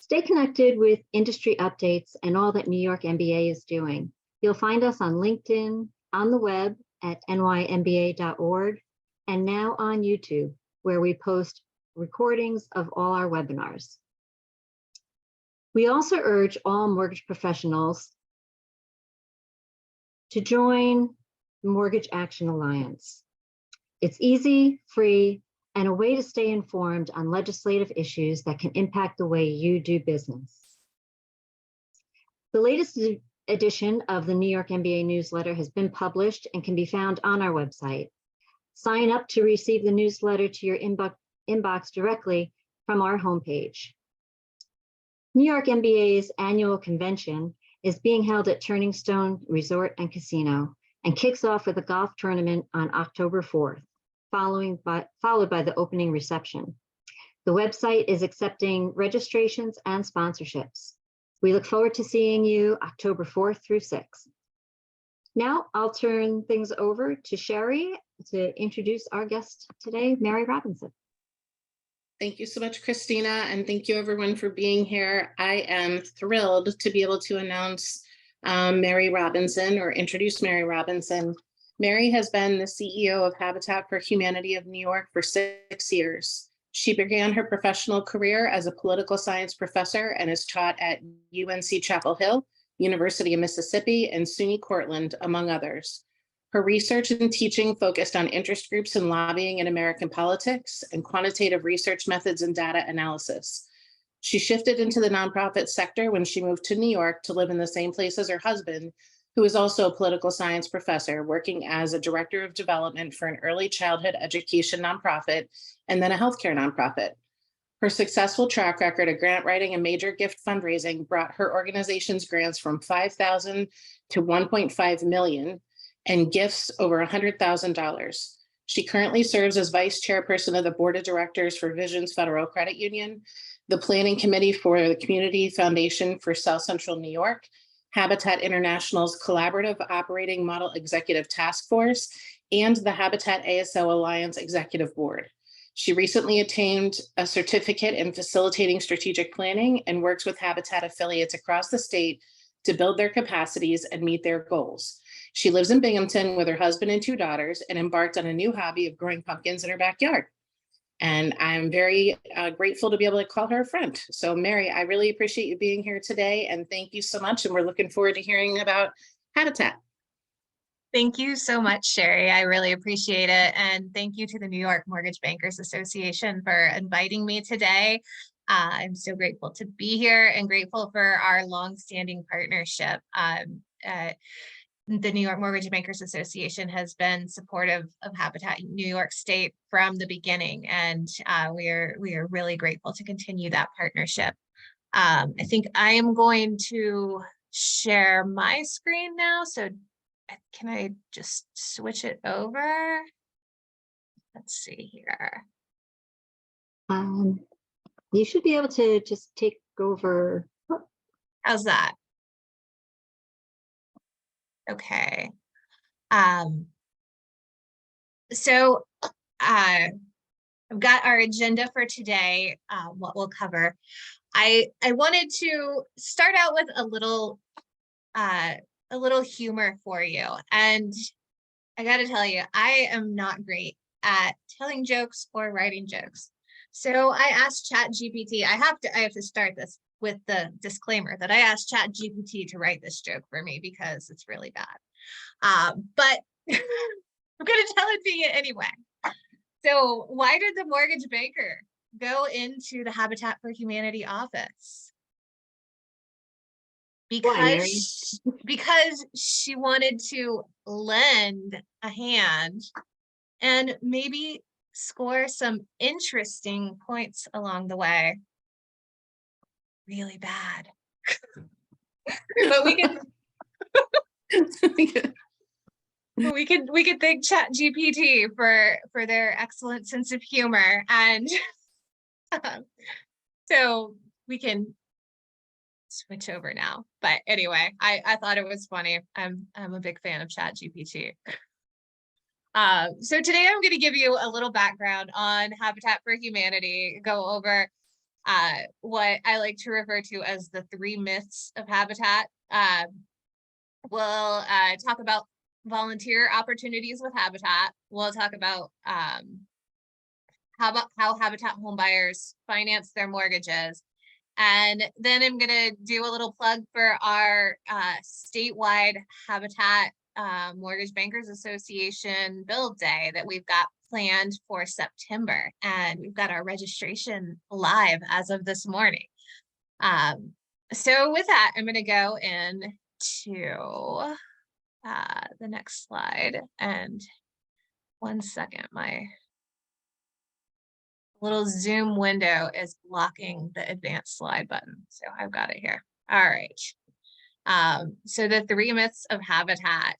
Stay connected with industry updates and all that New York MBA is doing. You'll find us on LinkedIn, on the web at nymba.org, and now on YouTube, where we post recordings of all our webinars. We also urge all mortgage professionals to join the Mortgage Action Alliance. It's easy, free, and a way to stay informed on legislative issues that can impact the way you do business. The latest edition of the New York MBA newsletter has been published and can be found on our website. Sign up to receive the newsletter to your inbox directly from our homepage. New York MBA's annual convention is being held at Turning Stone Resort and Casino and kicks off with a golf tournament on October 4th, followed by the opening reception. The website is accepting registrations and sponsorships. We look forward to seeing you October 4th through 6th. Now I'll turn things over to Sherry to introduce our guest today, Mary Robinson. Thank you so much, Christina, and thank you everyone for being here. I am thrilled to be able to announce Mary Robinson, or introduce Mary Robinson. Mary has been the CEO of Habitat for Humanity of New York for 6 years. She began her professional career as a political science professor and has taught at UNC Chapel Hill, University of Mississippi, and SUNY Cortland, among others. Her research and teaching focused on interest groups and lobbying in American politics and quantitative research methods and data analysis. She shifted into the nonprofit sector when she moved to New York to live in the same place as her husband, who is also a political science professor, working as a director of development for an early childhood education nonprofit and then a healthcare nonprofit. Her successful track record of grant writing and major gift fundraising brought her organization's grants from $5,000 to $1.5 million and gifts over $100,000. She currently serves as vice chairperson of the board of directors for Visions Federal Credit Union, the planning committee for the Community Foundation for South Central New York, Habitat International's Collaborative Operating Model Executive Task Force, and the Habitat ASO Alliance Executive Board. She recently attained a certificate in facilitating strategic planning and works with Habitat affiliates across the state to build their capacities and meet their goals. She lives in Binghamton with her husband and 2 daughters and embarked on a new hobby of growing pumpkins in her backyard. And I'm very grateful to be able to call her a friend. So Mary, I really appreciate you being here today, and thank you so much. And we're looking forward to hearing about Habitat. Thank you so much, Sherry. I really appreciate it. And thank you to the New York Mortgage Bankers Association for inviting me today. I'm so grateful to be here and grateful for our longstanding partnership. The New York Mortgage Bankers Association has been supportive of Habitat New York State from the beginning, and we are really grateful to continue that partnership. I think I am going to share my screen now. So can I just switch it over? Let's see here. You should be able to just take over. How's that? Okay. So I've got our agenda for today, what we'll cover. I wanted to start out with a little humor for you. And I got to tell you, I am not great at telling jokes or writing jokes. So I asked ChatGPT, I have to start this with the disclaimer that I asked ChatGPT to write this joke for me because it's really bad. But I'm going to tell it to you anyway. So why did the mortgage banker go into the Habitat for Humanity office? Because she wanted to lend a hand and maybe score some interesting points along the way. Really bad. But we can we could thank ChatGPT for their excellent sense of humor, and so we can switch over now. But anyway, I thought it was funny. I'm a big fan of ChatGPT. So today I'm going to give you a little background on Habitat for Humanity, go over what I like to refer to as the 3 myths of habitat. We'll talk about volunteer opportunities with Habitat. We'll talk about how Habitat homebuyers finance their mortgages. And then I'm going to do a little plug for our statewide Habitat Mortgage Bankers Association Build Day that we've got planned for September. And we've got our registration live as of this morning. So with that, I'm going to go into the next slide. And 1 second, my little Zoom window is blocking the advanced slide button. So I've got it here. All right. So the 3 myths of habitat.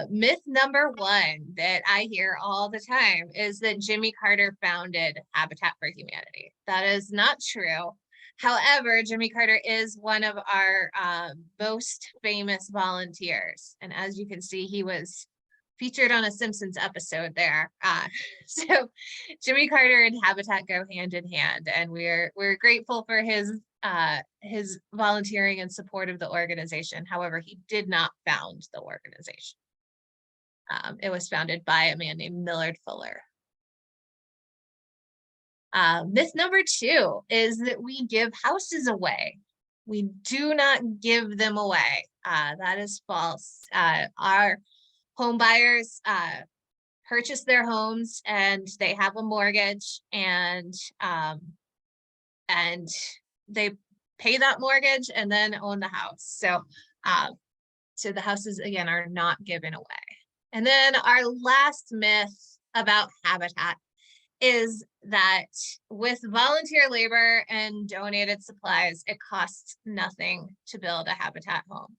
Myth number 1 that I hear all the time is that Jimmy Carter founded Habitat for Humanity. That is not true. However, Jimmy Carter is one of our most famous volunteers. And as you can see, he was featured on a Simpsons episode there. So Jimmy Carter and Habitat go hand in hand, and we're grateful for his volunteering and support of the organization. However, he did not found the organization. It was founded by a man named Millard Fuller. Myth number 2 is that we give houses away. We do not give them away. That is false. Our home buyers purchase their homes and they have a mortgage, and they pay that mortgage and then own the house. So the houses again are not given away. And then our last myth about Habitat is that with volunteer labor and donated supplies, it costs nothing to build a Habitat home.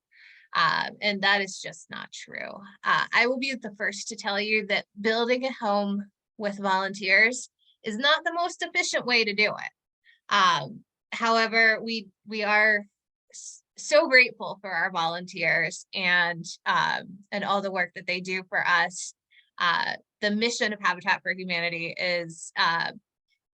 And that is just not true. I will be the first to tell you that building a home with volunteers is not the most efficient way to do it. However, we are so grateful for our volunteers and all the work that they do for us. The mission of Habitat for Humanity is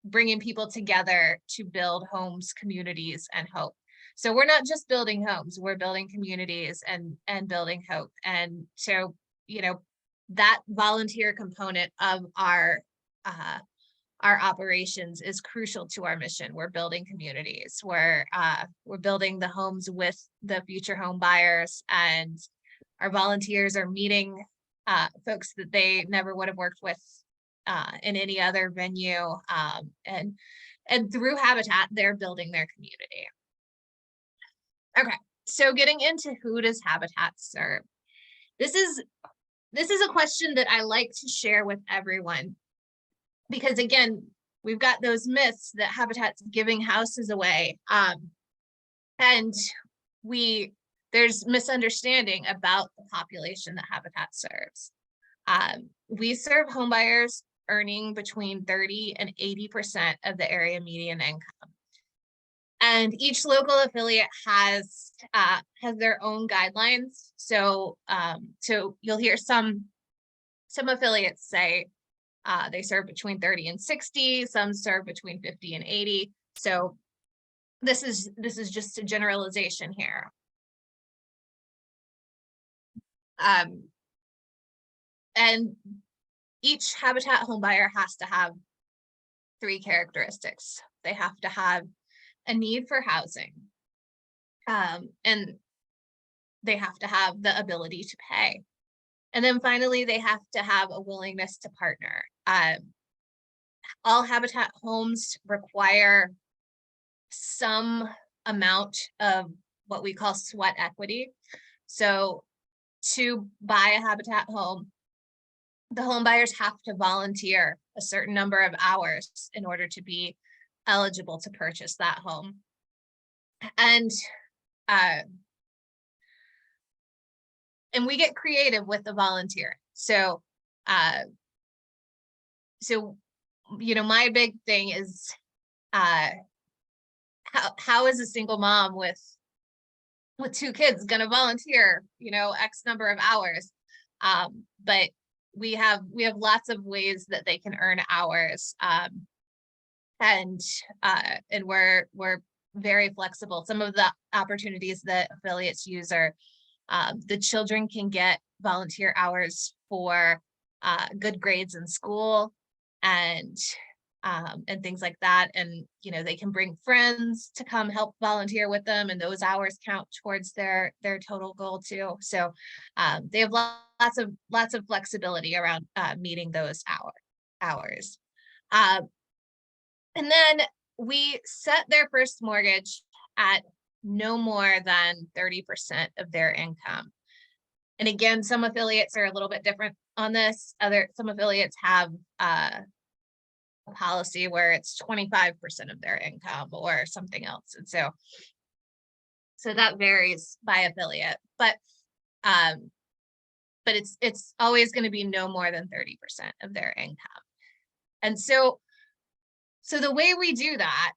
bringing people together to build homes, communities, and hope. So we're not just building homes, we're building communities and building hope. And so, you know, that volunteer component of our operations is crucial to our mission. We're building communities. We're building the homes with the future home buyers, and our volunteers are meeting folks that they never would have worked with in any other venue. And through Habitat, they're building their community. Okay, so getting into who does Habitat serve? This is a question that I like to share with everyone, because again, we've got those myths that Habitat's giving houses away, and there's misunderstanding about the population that Habitat serves. We serve homebuyers earning between 30 and 80% of the area median income. And each local affiliate has their own guidelines. So you'll hear some affiliates say they serve between 30 and 60, some serve between 50 and 80. So this is just a generalization here. And each Habitat homebuyer has to have 3 characteristics. They have to have a need for housing, and they have to have the ability to pay. And then finally, they have to have a willingness to partner. All Habitat homes require some amount of what we call sweat equity. So to buy a Habitat home, the home buyers have to volunteer a certain number of hours in order to be eligible to purchase that home. And we get creative with the volunteer. So you know, my big thing is how is a single mom with 2 kids going to volunteer, you know, X number of hours? But we have lots of ways that they can earn hours. and we're very flexible. Some of the opportunities that affiliates use are the children can get volunteer hours for good grades in school and things like that. And, you know, they can bring friends to come help volunteer with them, and those hours count towards their total goal too. So they have lots of flexibility around meeting those hours. And then we set their first mortgage at no more than 30% of their income. And again, some affiliates are a little bit different on this. Some affiliates have a policy where it's 25% of their income or something else. And so that varies by affiliate, but it's always going to be no more than 30% of their income. And so the way we do that,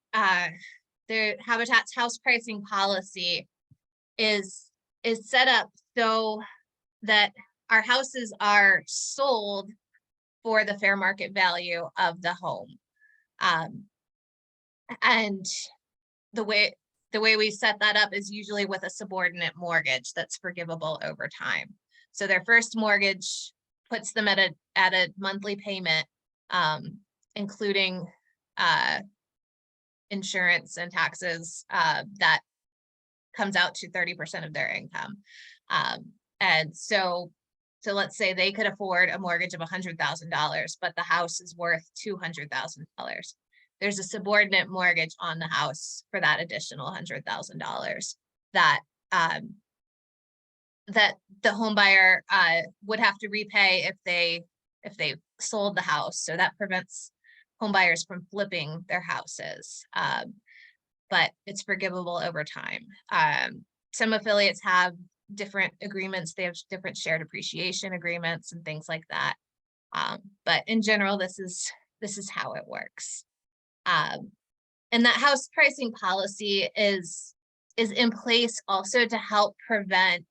the Habitat's house pricing policy is set up so that our houses are sold for the fair market value of the home. And the way we set that up is usually with a subordinate mortgage that's forgivable over time. So their first mortgage puts them at a monthly payment, including insurance and taxes, that comes out to 30% of their income. And so let's say they could afford a mortgage of $100,000, but the house is worth $200,000. There's a subordinate mortgage on the house for that additional $100,000 that the home buyer would have to repay if they sold the house. So that prevents home buyers from flipping their houses, but it's forgivable over time. Some affiliates have different agreements. They have different shared appreciation agreements and things like that. But in general, this is how it works. And that house pricing policy is in place also to help prevent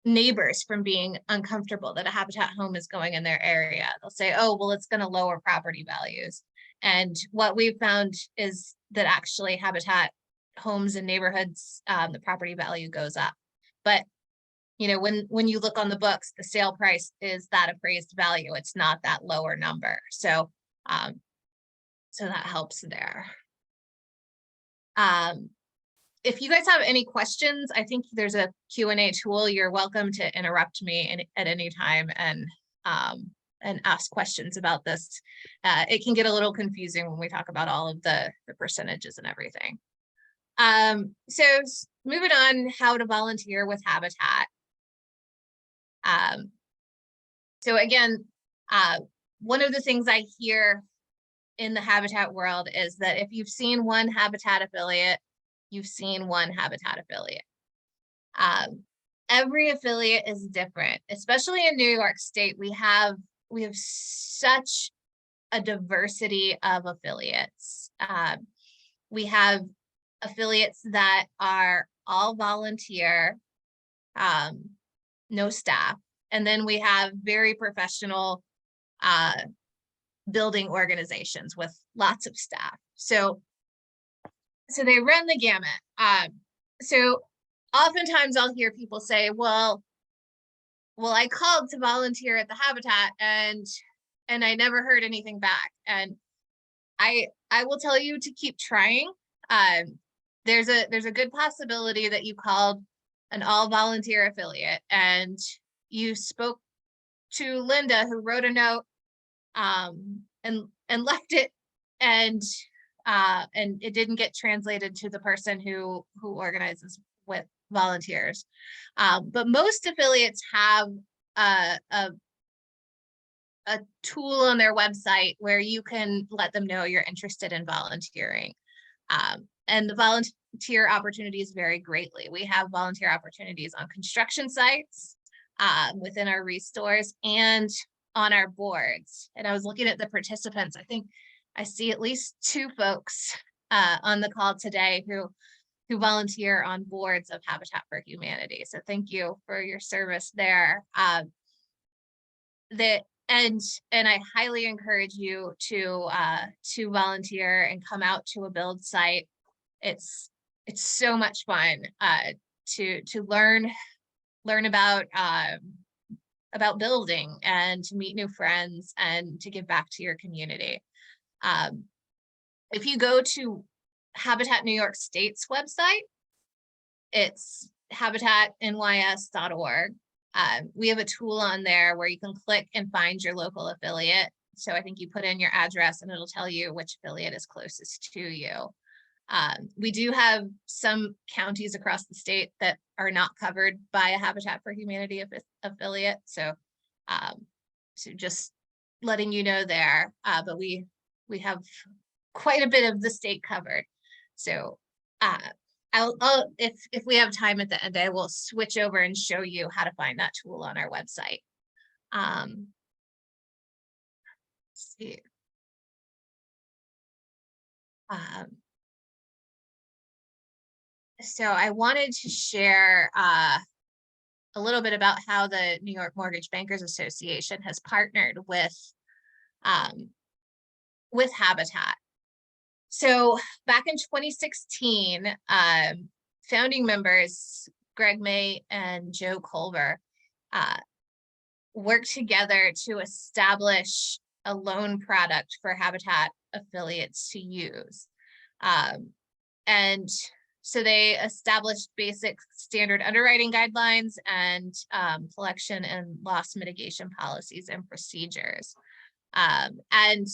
neighbors from being uncomfortable that a Habitat home is going in their area. They'll say, oh, well, it's going to lower property values. And what we've found is that actually Habitat homes in neighborhoods, the property value goes up. But you know, when you look on the books, the sale price is that appraised value. It's not that lower number. So so that helps there. If you guys have any questions, I think there's a Q&A tool. You're welcome to interrupt me at any time and ask questions about this. It can get a little confusing when we talk about all of the percentages and everything. So moving on, how to volunteer with Habitat. So again, one of the things I hear in the Habitat world is that if you've seen one Habitat affiliate, you've seen one Habitat affiliate. Every affiliate is different, especially in New York State. We have such a diversity of affiliates. We have affiliates that are all volunteer, no staff. And then we have very professional building organizations with lots of staff. So they run the gamut. So oftentimes I'll hear people say, well, I called to volunteer at the Habitat and I never heard anything back. And I will tell you to keep trying. There's a good possibility that you called an all volunteer affiliate and you spoke to Linda, who wrote a note and left it, and it didn't get translated to the person who organizes with volunteers. But most affiliates have a tool on their website where you can let them know you're interested in volunteering. And the volunteer opportunities vary greatly. We have volunteer opportunities on construction sites, within our restores, and on our boards. And I was looking at the participants. I think I see at least 2 folks on the call today who volunteer on boards of Habitat for Humanity. So thank you for your service there. and I highly encourage you to volunteer and come out to a build site. It's so much fun to learn about building and to meet new friends and to give back to your community. If you go to Habitat New York State's website, it's habitatnys.org. We have a tool on there where you can click and find your local affiliate. So I think you put in your address and it'll tell you which affiliate is closest to you. We do have some counties across the state that are not covered by a Habitat for Humanity affiliate. So, so just letting you know there, but we have quite a bit of the state covered. So I'll if we have time at the end, I will switch over and show you how to find that tool on our website. Let's see. So I wanted to share a little bit about how the New York Mortgage Bankers Association has partnered with Habitat. So back in 2016, founding members Greg May and Joe Culver worked together to establish a loan product for Habitat affiliates to use. And so they established basic standard underwriting guidelines and collection and loss mitigation policies and procedures. And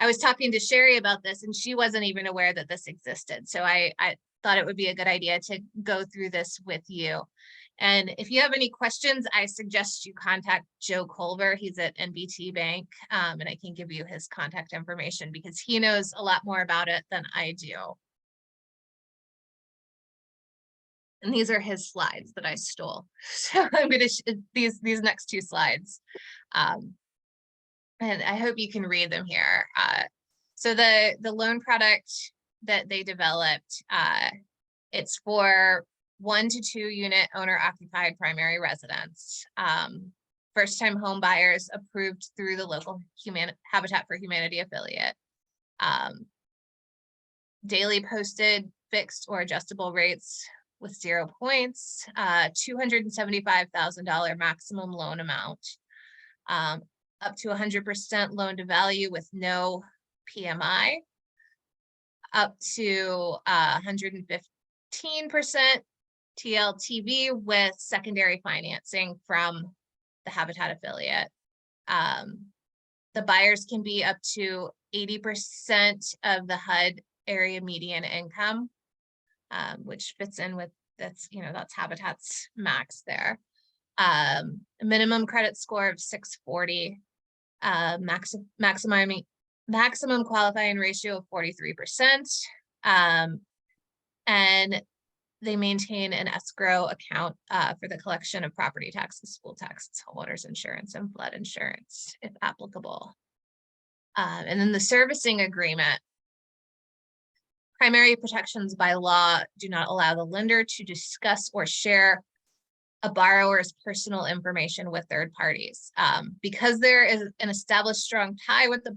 I was talking to Sherry about this, and she wasn't even aware that this existed. So I thought it would be a good idea to go through this with you. And if you have any questions, I suggest you contact Joe Culver. He's at NBT Bank, and I can give you his contact information because he knows a lot more about it than I do. And these are his slides that I stole. So I'm going to these next two slides. And I hope you can read them here. So the loan product that they developed, it's for 1 to 2 unit owner occupied primary residence. First time home buyers approved through the local Habitat for Humanity affiliate. Daily posted fixed or adjustable rates with 0 points, $275,000 maximum loan amount, up to 100% loan to value with no PMI, up to 115% TLTV with secondary financing from the Habitat affiliate. The buyers can be up to 80% of the HUD area median income, which fits in with that's Habitat's max there. A minimum credit score of 640, maximum qualifying ratio of 43%, and they maintain an escrow account for the collection of property taxes, school taxes, homeowners insurance, and flood insurance, if applicable. And then the servicing agreement. Primary protections by law do not allow the lender to discuss or share a borrower's personal information with third parties. Because there is an established strong tie with the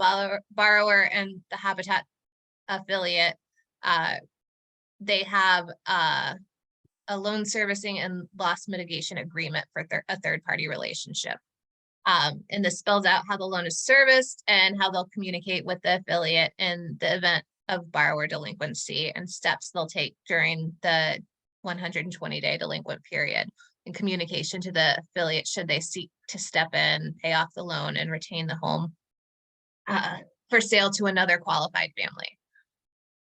borrower and the Habitat affiliate, they have a loan servicing and loss mitigation agreement for a third-party relationship. And this spells out how the loan is serviced and how they'll communicate with the affiliate in the event of borrower delinquency and steps they'll take during the 120-day delinquent period in communication to the affiliate should they seek to step in, pay off the loan, and retain the home for sale to another qualified family.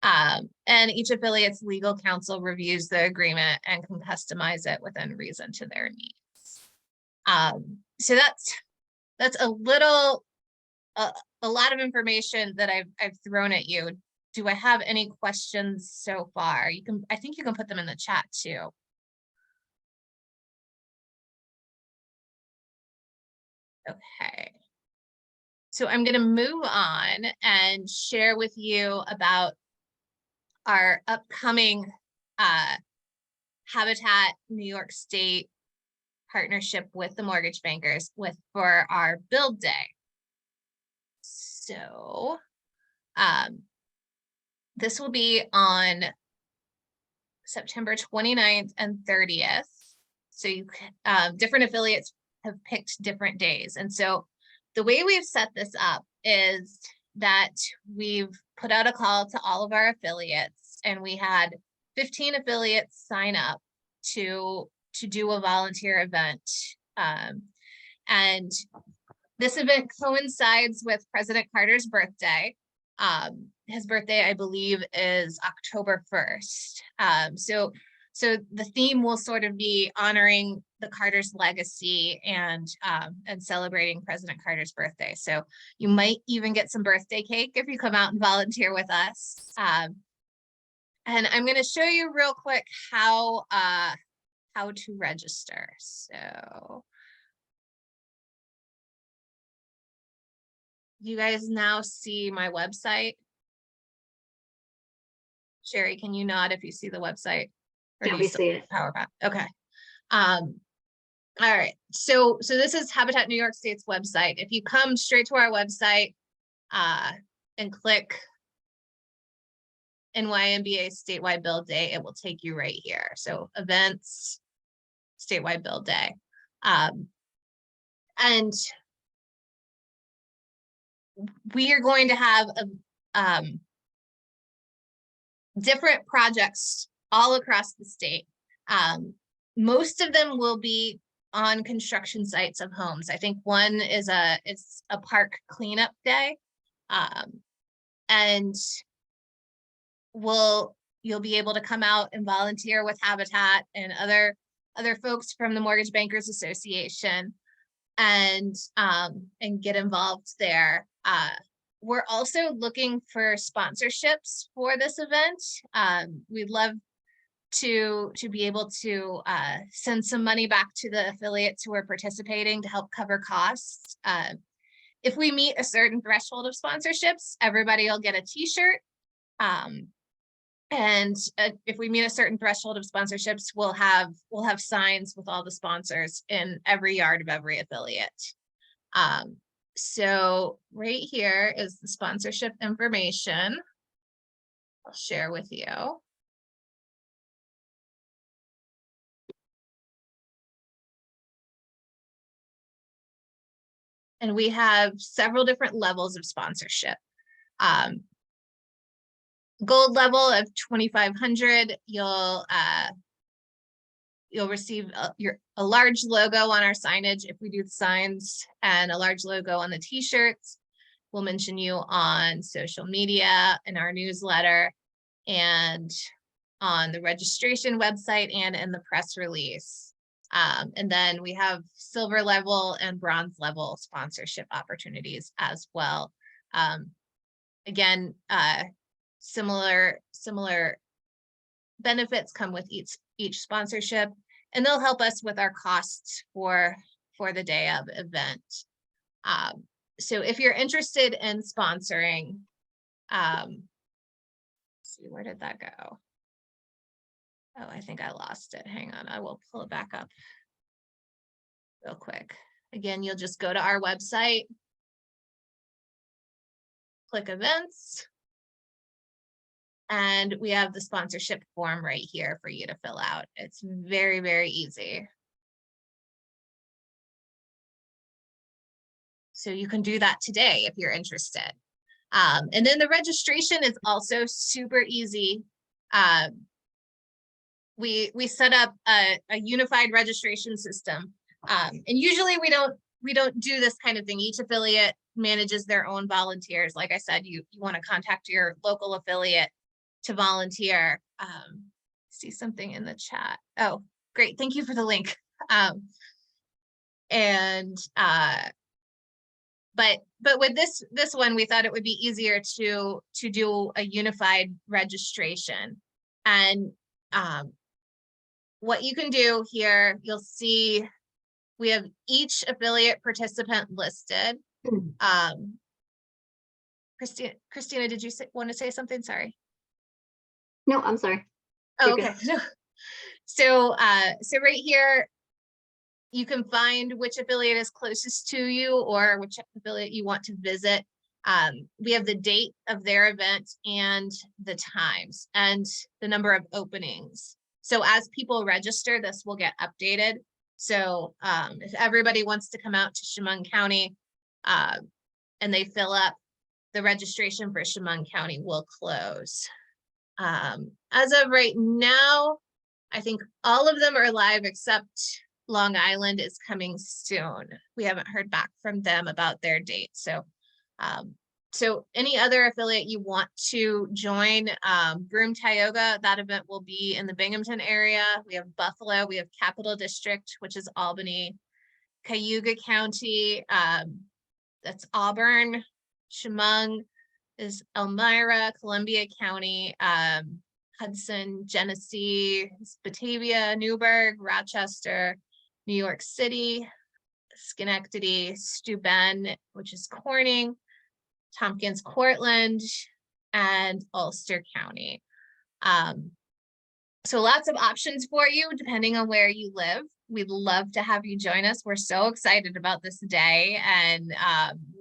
And each affiliate's legal counsel reviews the agreement and can customize it within reason to their needs. So that's a lot of information that I've thrown at you. Do I have any questions so far? I think you can put them in the chat too. Okay. So I'm going to move on and share with you about our upcoming Habitat New York State partnership with the mortgage bankers for our build day. So this will be on September 29th and 30th. So you can, different affiliates have picked different days. And so the way we've set this up is that we've put out a call to all of our affiliates, and we had 15 affiliates sign up to do a volunteer event. And this event coincides with President Carter's birthday. His birthday, I believe, is October 1st. So the theme will sort of be honoring the Carter's legacy and celebrating President Carter's birthday. So you might even get some birthday cake if you come out and volunteer with us. And I'm going to show you real quick how to register. So you guys now see my website. Sherry, can you nod if you see the website? Or Yeah, do you we still see have it. PowerPoint? Okay. All right. So this is Habitat New York State's website. If you come straight to our website and click NYMBA Statewide Build Day, it will take you right here. So events, Statewide Build Day. And we are going to have different projects all across the state. Most of them will be on construction sites of homes. I think one is a park cleanup day. And you'll be able to come out and volunteer with Habitat and other folks from the Mortgage Bankers Association and get involved there. We're also looking for sponsorships for this event. We'd love to be able to send some money back to the affiliates who are participating to help cover costs. If we meet a certain threshold of sponsorships, everybody will get a t-shirt. And if we meet a certain threshold of sponsorships, we'll have signs with all the sponsors in every yard of every affiliate. So right here is the sponsorship information. I'll share with you. And we have several different levels of sponsorship. Gold level of 2,500, you'll receive a large logo on our signage if we do the signs, and a large logo on the t-shirts. We'll mention you on social media, in our newsletter, and on the registration website and in the press release. And then we have silver level and bronze level sponsorship opportunities as well. Again, similar benefits come with each sponsorship, and they'll help us with our costs for the day of event. So if you're interested in sponsoring, let's see, where did that go? Oh, I think I lost it. Hang on, I will pull it back up real quick. Again, you'll just go to our website, click events, and we have the sponsorship form right here for you to fill out. It's very, very easy. So you can do that today if you're interested. And then the registration is also super easy. We set up a unified registration system. And usually we don't do this kind of thing. Each affiliate manages their own volunteers. Like I said, you want to contact your local affiliate to volunteer. See something in the chat. Oh, great. Thank you for the link. But with this one, we thought it would be easier to do a unified registration. And what you can do here, you'll see we have each affiliate participant listed. Christina, did you want to say something? Sorry. No, I'm sorry. Oh, You're okay. So right here, you can find which affiliate is closest to you or which affiliate you want to visit. We have the date of their event and the times and the number of openings. So as people register, this will get updated. So if everybody wants to come out to Chemung County and they fill up, the registration for Chemung County will close. As of right now, I think all of them are live except Long Island is coming soon. We haven't heard back from them about their date. So any other affiliate you want to join, Broome, Tioga, that event will be in the Binghamton area. We have Buffalo, we have Capital District, which is Albany, Cayuga County, that's Auburn, Chemung is Elmira, Columbia County, Hudson, Genesee, Batavia, Newburgh, Rochester, New York City, Schenectady, Steuben, which is Corning, Tompkins, Cortland, and Ulster County. So lots of options for you depending on where you live. We'd love to have you join us. We're so excited about this day and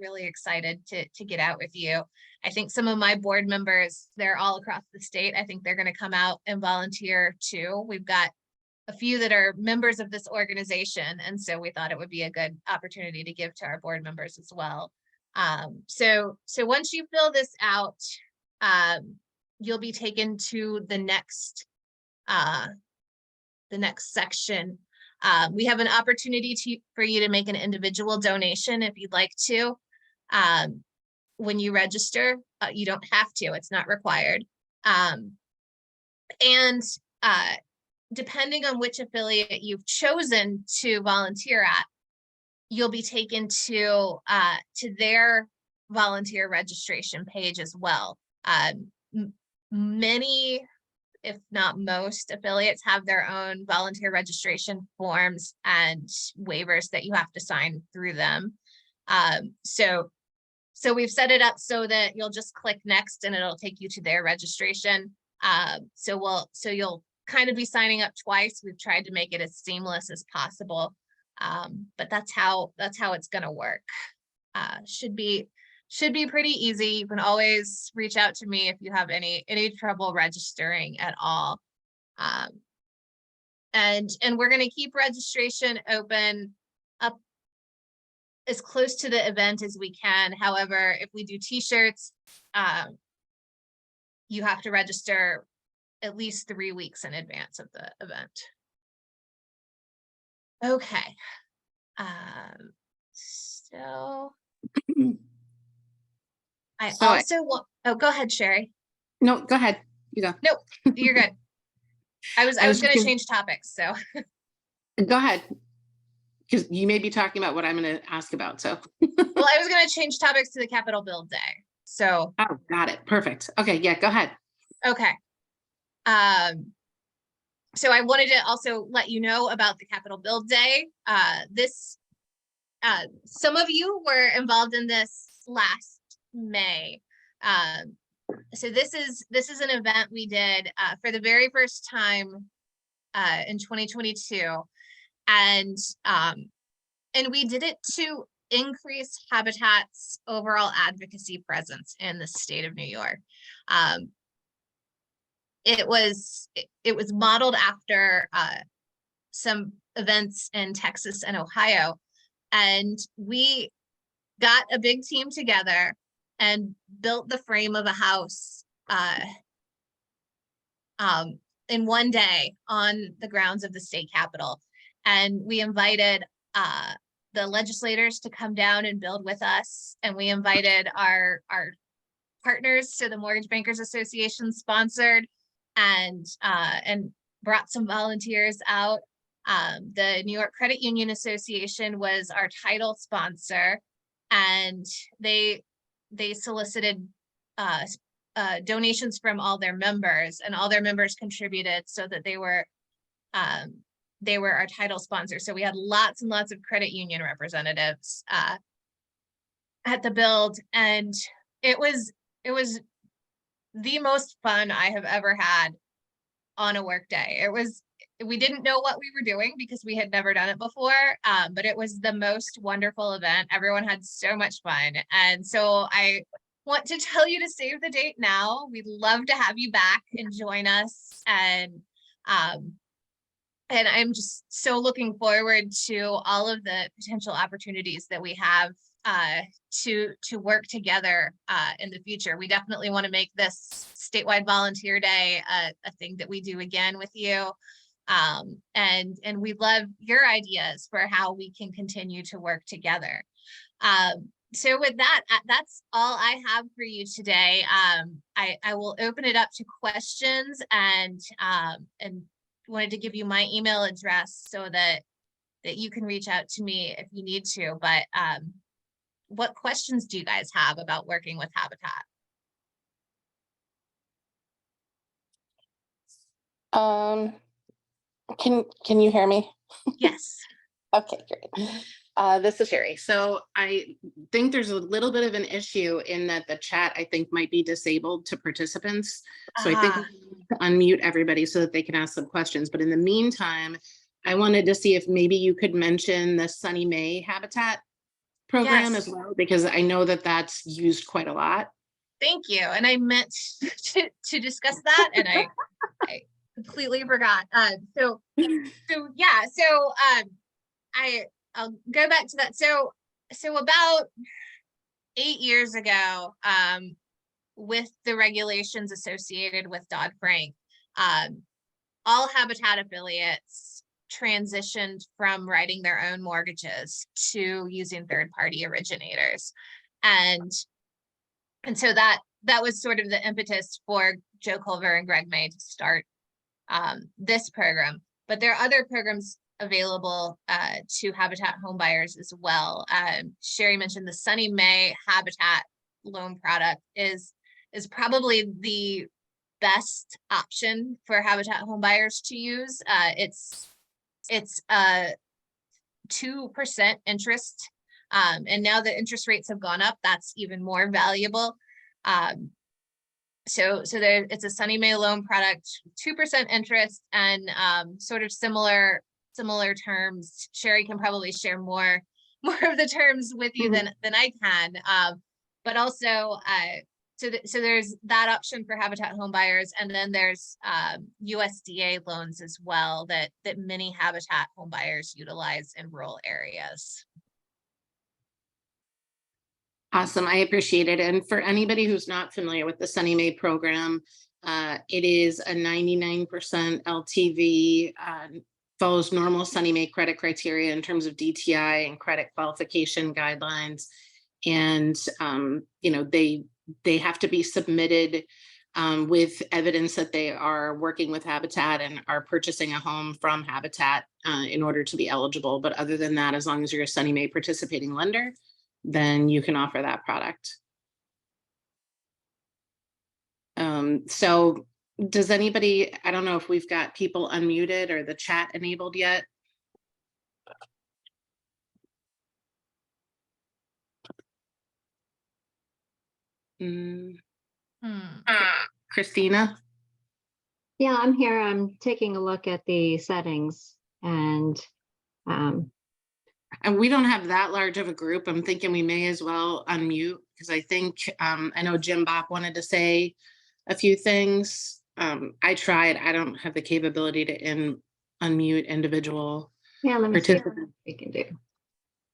really excited to get out with you. I think some of my board members, they're all across the state. I think they're going to come out and volunteer too. We've got a few that are members of this organization. And so we thought it would be a good opportunity to give to our board members as well. So once you fill this out, you'll be taken to the next section. We have an opportunity for you to make an individual donation if you'd like to. When you register, you don't have to, it's not required. Depending on which affiliate you've chosen to volunteer at, you'll be taken to their volunteer registration page as well. Many, if not most, affiliates have their own volunteer registration forms and waivers that you have to sign through them. So we've set it up so that you'll just click next and it'll take you to their registration. So you'll kind of be signing up twice. We've tried to make it as seamless as possible. But that's how it's going to work. Should be pretty easy. You can always reach out to me if you have any trouble registering at all. And we're going to keep registration open up as close to the event as we can. However, if we do t-shirts, you have to register at least 3 weeks in advance of the event. Okay. So I also want, oh, go ahead, Sherry. No, go ahead. You go. Nope, you're good. I was going to change topics, so. Go ahead. Because you may be talking about what I'm going to ask about, so. Well, I was going to change topics to the Capitol Build Day, so. Oh, got it. Perfect. Okay, yeah, go ahead. Okay. So I wanted to also let you know about the Capitol Build Day. Some of you were involved in this last May. So this is an event we did for the very first time in 2022, and we did it to increase Habitat's overall advocacy presence in the state of New York. It was modeled after some events in Texas and Ohio, and we got a big team together and built the frame of a house in one day on the grounds of the state capitol. And we invited the legislators to come down and build with us. And we invited our partners. So the Mortgage Bankers Association sponsored and brought some volunteers out. The New York Credit Union Association was our title sponsor, and they solicited donations from all their members, and all their members contributed so that they were our title sponsor. So we had lots and lots of credit union representatives at the build, and it was the most fun I have ever had on a work day. we didn't know what we were doing because we had never done it before, but it was the most wonderful event. Everyone had so much fun. And so I want to tell you to save the date now. We'd love to have you back and join us. And I'm just so looking forward to all of the potential opportunities that we have to work together in the future. We definitely want to make this statewide volunteer day a thing that we do again with you. And we love your ideas for how we can continue to work together. So with that, that's all I have for you today. I will open it up to questions, and wanted to give you my email address so that you can reach out to me if you need to. But what questions do you guys have about working with Habitat? Can you hear me? Yes. Okay, great. This is Sherry. So I think there's a little bit of an issue in that the chat, I think, might be disabled to participants. So I think we need to unmute everybody so that they can ask some questions. But in the meantime, I wanted to see if maybe you could mention the Sunny May Habitat program Yes. as well, because I know that that's used quite a lot. Thank you. And I meant to discuss that, and I completely forgot. So yeah, so I'll go back to that. So about 8 years ago, with the regulations associated with Dodd-Frank, all Habitat affiliates transitioned from writing their own mortgages to using third-party originators. And so that was sort of the impetus for Joe Culver and Greg May to start this program. But there are other programs available to Habitat homebuyers as well. Sherry mentioned the Sunny May Habitat loan product is probably the best option for Habitat homebuyers to use. It's 2% interest, and now that interest rates have gone up, that's even more valuable. So there, it's a Sunny May loan product, 2% interest, and sort of similar terms. Sherry can probably share more of the terms with you than I can. But also, so there's that option for Habitat homebuyers, and then there's USDA loans as well that many Habitat homebuyers utilize in rural areas. Awesome, I appreciate it. And for anybody who's not familiar with the Sunny May program, it is a 99% LTV, follows normal Sunny May credit criteria in terms of DTI and credit qualification guidelines. And, you know, they have to be submitted with evidence that they are working with Habitat and are purchasing a home from Habitat in order to be eligible. But other than that, as long as you're a Sunny May participating lender, then you can offer that product. So does anybody, I don't know if we've got people unmuted or the chat enabled yet. Christina? Yeah, I'm here. I'm taking a look at the settings, and we don't have that large of a group. I'm thinking we may as well unmute, because I think, I know Jim Bop wanted to say a few things. I tried. I don't have the capability to unmute individual yeah, let me see what participants. we can do.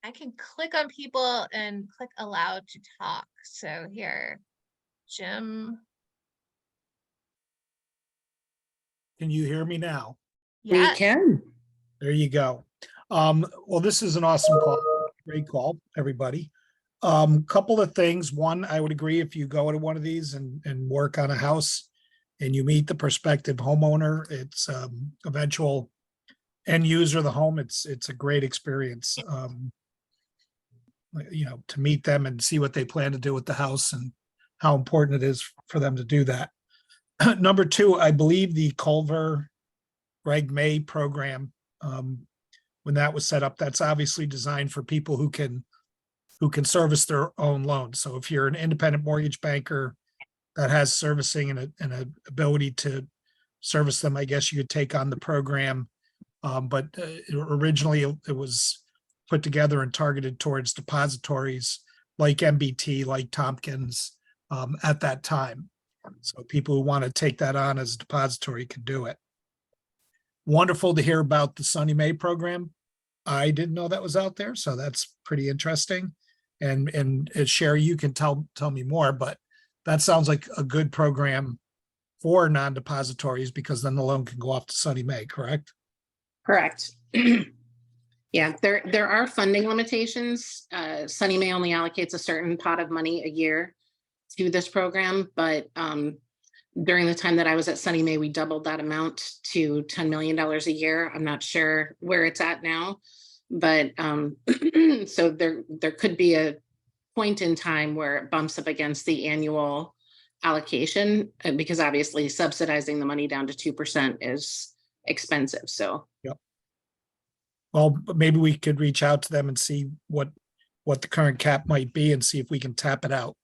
I can click on people and click allow to talk. So here, Jim. Can you hear me now? We can. There you go. Well, this is an awesome call. Great call, everybody. Couple of things. One, I would agree, if you go to one of these and work on a house and you meet the prospective homeowner, it's eventual end user of the home. It's a great experience. You know, to meet them and see what they plan to do with the house and how important it is for them to do that. Number two, I believe the Culver Greg May program, when that was set up, that's obviously designed for people who can service their own loans. So if you're an independent mortgage banker that has servicing and an ability to service them, I guess you could take on the program. But originally it was put together and targeted towards depositories like MBT, like Tompkins, at that time. So people who want to take that on as a depository can do it. Wonderful to hear about the Sunny May program. I didn't know that was out there, so that's pretty interesting. And Sherry, you can tell me more, but that sounds like a good program for non-depositories, because then the loan can go off to Sunny May, correct? Correct. Yeah, there are funding limitations. Sunny May only allocates a certain pot of money a year to this program, but during the time that I was at Sunny May, we doubled that amount to $10 million a year. I'm not sure where it's at now, but so there could be a point in time where it bumps up against the annual allocation, because obviously subsidizing the money down to 2% is expensive. So yep. Well, maybe we could reach out to them and see what the current cap might be and see if we can tap it out.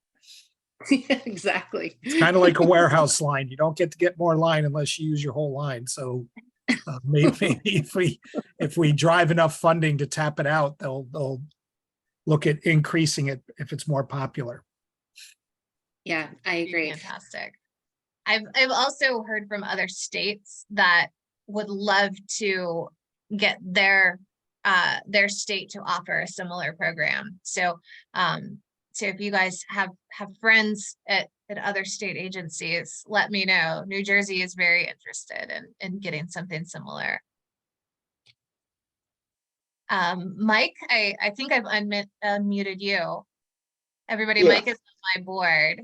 Exactly. It's kind of like a warehouse line. You don't get more line unless you use your whole line. So maybe if we drive enough funding to tap it out, they'll look at increasing it if it's more popular. Yeah, I agree. Fantastic. I've also heard from other states that would love to get their state to offer a similar program. So so if you guys have friends at other state agencies, let me know. New Jersey is very interested in getting something similar. Mike, I think I've unmuted you. Everybody, yeah. Mike is on my board.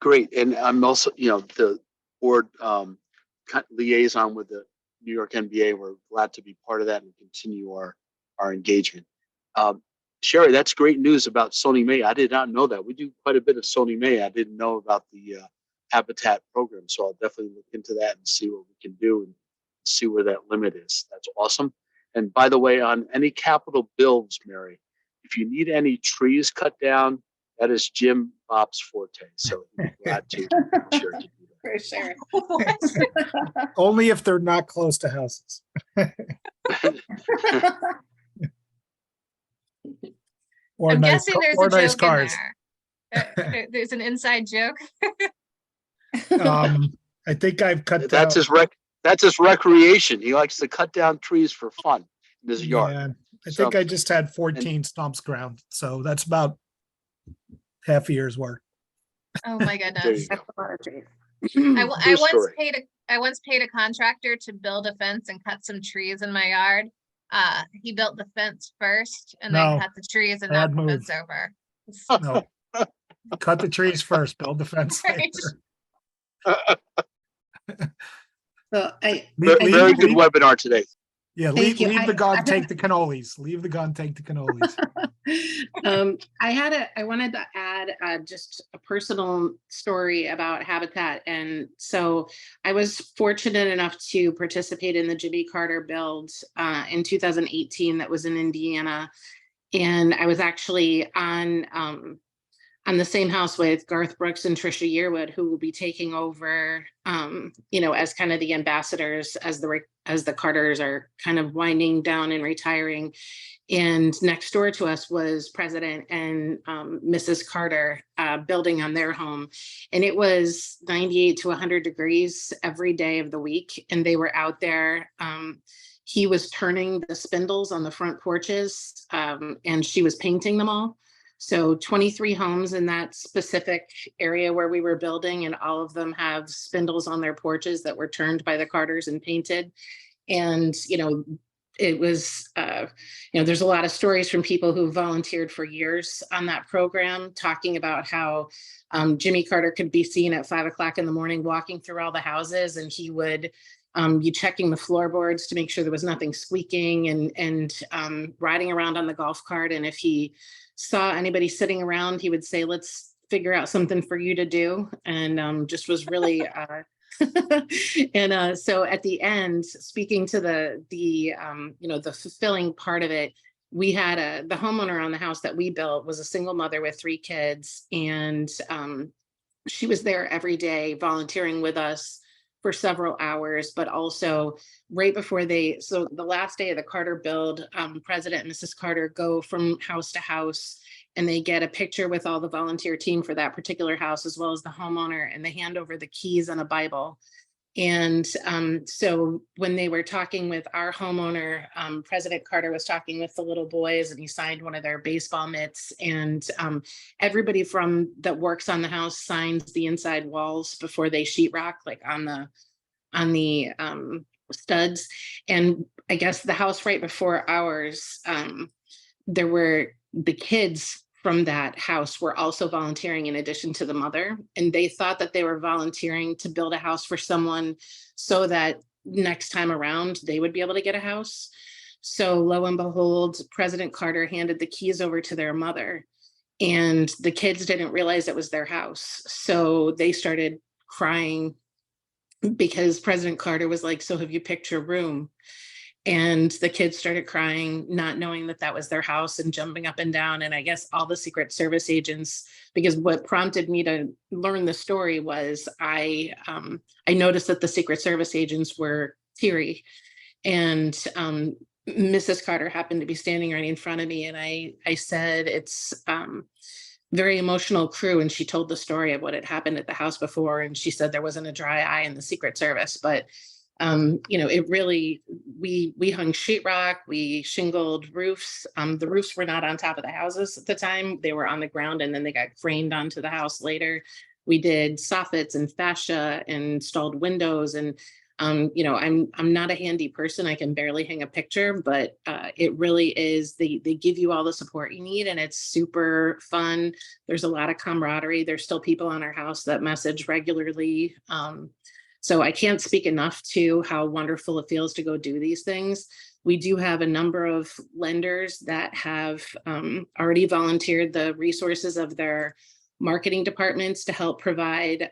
Great. And I'm also, the board liaison with the New York NBA. We're glad to be part of that and continue our engagement. Sherry, that's great news about Sunny May. I did not know that. We do quite a bit of Sunny May. I didn't know about the Habitat program. So I'll definitely look into that and see what we can do and see where that limit is. That's awesome. And by the way, on any capital builds, Mary, if you need any trees cut down, that is Jim Bob's forte. So I'm glad to share to do that. For sure. Only if they're not close to houses. Or I'm nice, guessing there's or a nice joke cars. in there. There's an inside joke. I think I've cut That's down. That's his recreation. He likes to cut down trees for fun in his yard. Yeah, I think I just had 14 stumps ground, so that's about half a year's work. Oh my goodness. That's a lot of trees. I once paid a contractor to build a fence and cut some trees in my yard. He built the fence first and then cut the trees and knocked the fence over. No, cut the trees first, build the fence. Right. So very good webinar today. Yeah, leave the gun, take the cannolis. Leave the gun, take the cannolis. I wanted to add just a personal story about Habitat. And so I was fortunate enough to participate in the Jimmy Carter build in 2018 that was in Indiana. And I was actually on the same house with Garth Brooks and Trisha Yearwood, who will be taking over, as kind of the ambassadors as the Carters are kind of winding down and retiring. And next door to us was President and Mrs. Carter building on their home. And it was 98 to 100 degrees every day of the week. And they were out there. He was turning the spindles on the front porches and she was painting them all. So 23 homes in that specific area where we were building, and all of them have spindles on their porches that were turned by the Carters and painted. And, it was, there's a lot of stories from people who volunteered for years on that program, talking about how Jimmy Carter could be seen at 5 o'clock in the morning walking through all the houses, and he would be checking the floorboards to make sure there was nothing squeaking, and riding around on the golf cart. And if he saw anybody sitting around, he would say, "Let's figure out something for you to do," and just was really and so at the end, speaking to the fulfilling part of it, we had the homeowner on the house that we built was a single mother with 3 kids, and she was there every day volunteering with us for several hours, but also right before so the last day of the Carter build, President and Mrs. Carter go from house to house, and they get a picture with all the volunteer team for that particular house, as well as the homeowner, and they hand over the keys and a Bible. And so when they were talking with our homeowner, President Carter was talking with the little boys, and he signed one of their baseball mitts, and everybody from that works on the house signs the inside walls before they sheetrock, like on the studs. And I guess the house right before ours, there were the kids from that house were also volunteering in addition to the mother. And they thought that they were volunteering to build a house for someone so that next time around they would be able to get a house. So lo and behold, President Carter handed the keys over to their mother, and the kids didn't realize it was their house. So they started crying because President Carter was like, "So have you picked your room?" And the kids started crying, not knowing that that was their house, and jumping up and down. And I guess all the Secret Service agents, because what prompted me to learn the story was I noticed that the Secret Service agents were teary, and Mrs. Carter happened to be standing right in front of me, and I said, "It's very emotional crew," and she told the story of what had happened at the house before, and she said there wasn't a dry eye in the Secret Service, but it really, we hung sheetrock, we shingled roofs. The roofs were not on top of the houses at the time. They were on the ground, and then they got framed onto the house later. We did soffits and fascia and installed windows. And, I'm not a handy person. I can barely hang a picture, but it really is, they give you all the support you need, and it's super fun. There's a lot of camaraderie. There's still people on our house that message regularly. So I can't speak enough to how wonderful it feels to go do these things. We do have a number of lenders that have already volunteered the resources of their marketing departments to help provide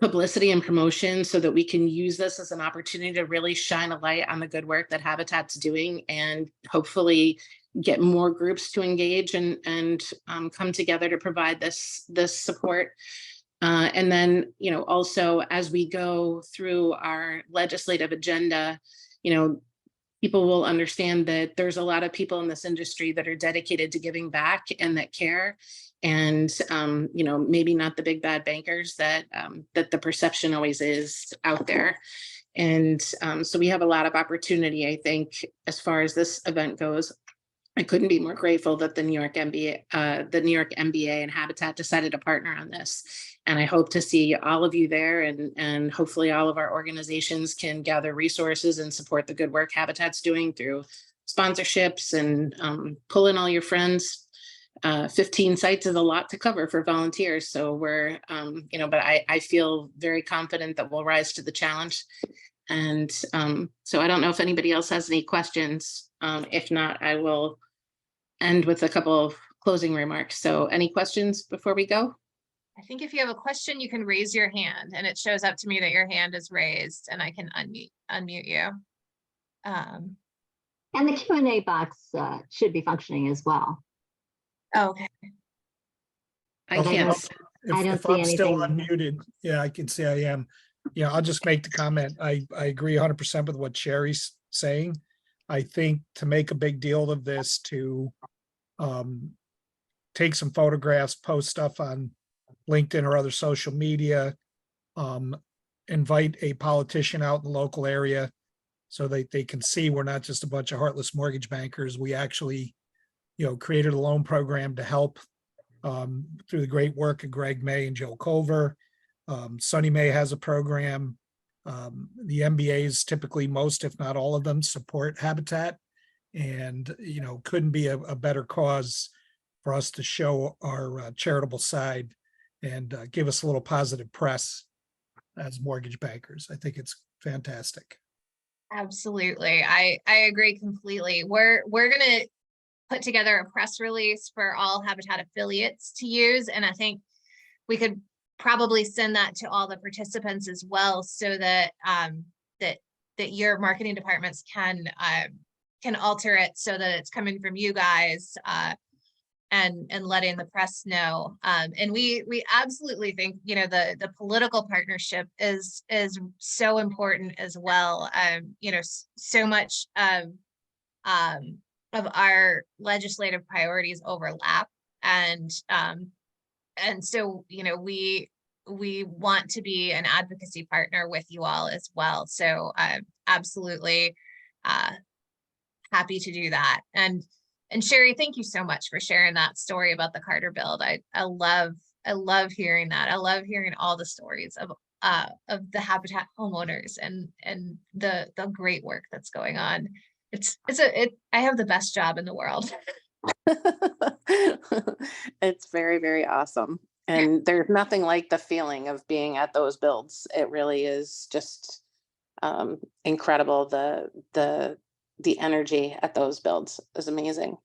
publicity and promotion, so that we can use this as an opportunity to really shine a light on the good work that Habitat's doing, and hopefully get more groups to engage and come together to provide this support. And then, also as we go through our legislative agenda, people will understand that there's a lot of people in this industry that are dedicated to giving back and that care. And, maybe not the big bad bankers that the perception always is out there. And so we have a lot of opportunity, I think, as far as this event goes. I couldn't be more grateful that the New York NYMBA and Habitat decided to partner on this. And I hope to see all of you there, and hopefully all of our organizations can gather resources and support the good work Habitat's doing through sponsorships and pull in all your friends. 15 sites is a lot to cover for volunteers. So we're, but I feel very confident that we'll rise to the challenge. And so I don't know if anybody else has any questions. If not, I will end with a couple of closing remarks. So any questions before we go? I think if you have a question, you can raise your hand, and it shows up to me that your hand is raised, and I can unmute you. And the Q&A box should be functioning as well. Okay. I But I can't. don't If see I'm still anything. unmuted, yeah, I can say I am. Yeah, I'll just make the comment. I agree 100% with what Sherry's saying. I think to make a big deal of this, to take some photographs, post stuff on LinkedIn or other social media, invite a politician out in the local area so they can see we're not just a bunch of heartless mortgage bankers. We actually, created a loan program to help through the great work of Greg May and Joe Culver. Sunny May has a program. The MBAs, typically most, if not all of them, support Habitat, and couldn't be a better cause for us to show our charitable side and give us a little positive press as mortgage bankers. I think it's fantastic. Absolutely. I agree completely. We're gonna put together a press release for all Habitat affiliates to use, and I think we could probably send that to all the participants as well, so that that your marketing departments can alter it so that it's coming from you guys, and letting the press know. And we absolutely think, you know, the political partnership is so important as well. You know, so much of our legislative priorities overlap, and so, you know, we want to be an advocacy partner with you all as well. So absolutely happy to do that. And Sherry, thank you so much for sharing that story about the Carter build. I love hearing that. I love hearing all the stories of the Habitat homeowners and the great work that's going on. I have the best job in the world. It's very, very awesome. And there's nothing like the feeling of being at those builds. It really is just incredible. The energy at those builds is amazing.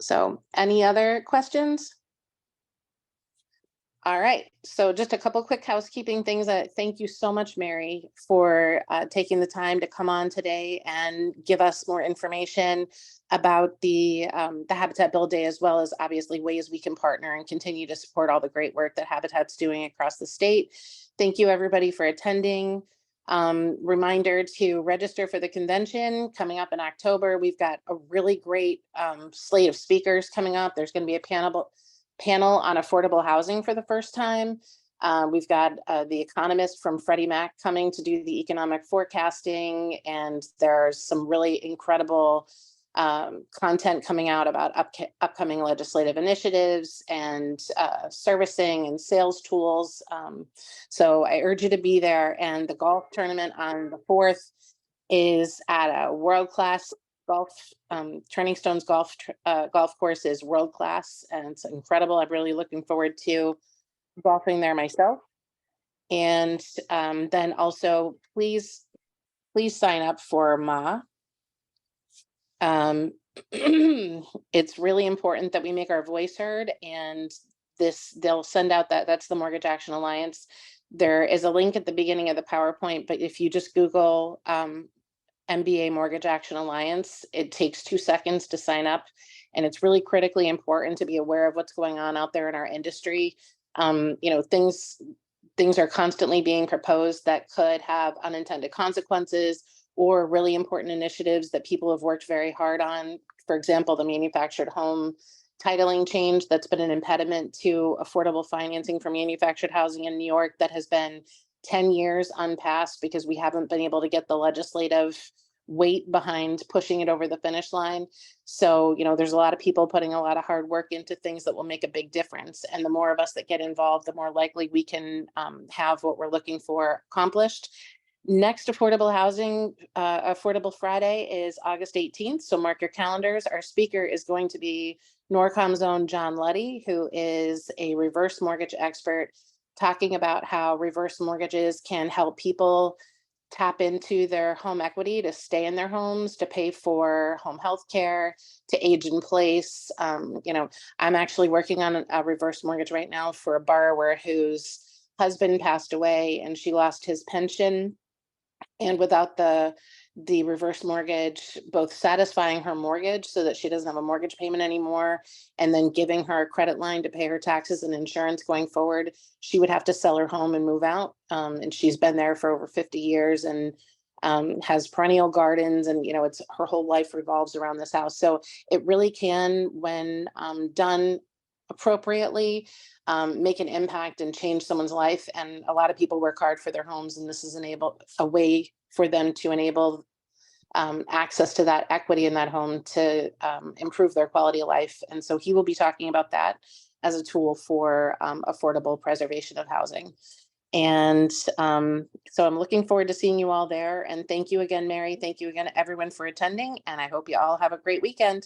So any other questions? All right, so just a couple quick housekeeping things. Thank you so much, Mary, for taking the time to come on today and give us more information about the Habitat Build Day, as well as obviously ways we can partner and continue to support all the great work that Habitat's doing across the state. Thank you, everybody, for attending. Reminder to register for the convention coming up in October. We've got a really great slate of speakers coming up. There's going to be a panel on affordable housing for the first time. We've got the economist from Freddie Mac coming to do the economic forecasting, and there's some really incredible content coming out about upcoming legislative initiatives and servicing and sales tools. So I urge you to be there. And the golf tournament on the 4th is at a world-class golf. Turning Stones golf course is world-class, and it's incredible. I'm really looking forward to golfing there myself. And then also please sign up for MA. It's really important that we make our voice heard, and they'll send out that's the Mortgage Action Alliance. There is a link at the beginning of the PowerPoint, but if you just Google NYMBA Mortgage Action Alliance, it takes 2 seconds to sign up, and it's really critically important to be aware of what's going on out there in our industry. You know, things are constantly being proposed that could have unintended consequences, or really important initiatives that people have worked very hard on. For example, the manufactured home titling change that's been an impediment to affordable financing for manufactured housing in New York that has been 10 years unpassed because we haven't been able to get the legislative weight behind pushing it over the finish line. So, you know, there's a lot of people putting a lot of hard work into things that will make a big difference. And the more of us that get involved, the more likely we can have what we're looking for accomplished. Next Affordable Housing, Affordable Friday is August 18th. So mark your calendars. Our speaker is going to be NORCOM's own John Luddy, who is a reverse mortgage expert, talking about how reverse mortgages can help people tap into their home equity to stay in their homes, to pay for home health care, to age in place. You know, I'm actually working on a reverse mortgage right now for a borrower whose husband passed away and she lost his pension. And without the reverse mortgage, both satisfying her mortgage so that she doesn't have a mortgage payment anymore, and then giving her a credit line to pay her taxes and insurance going forward, she would have to sell her home and move out. And she's been there for over 50 years and has perennial gardens, and you know, it's her whole life revolves around this house. So it really can, when done appropriately, make an impact and change someone's life. And a lot of people work hard for their homes, and this is a way for them to enable access to that equity in that home to improve their quality of life. And so he will be talking about that as a tool for affordable preservation of housing. And so I'm looking forward to seeing you all there. And thank you again, Mary. Thank you again, everyone, for attending. And I hope you all have a great weekend.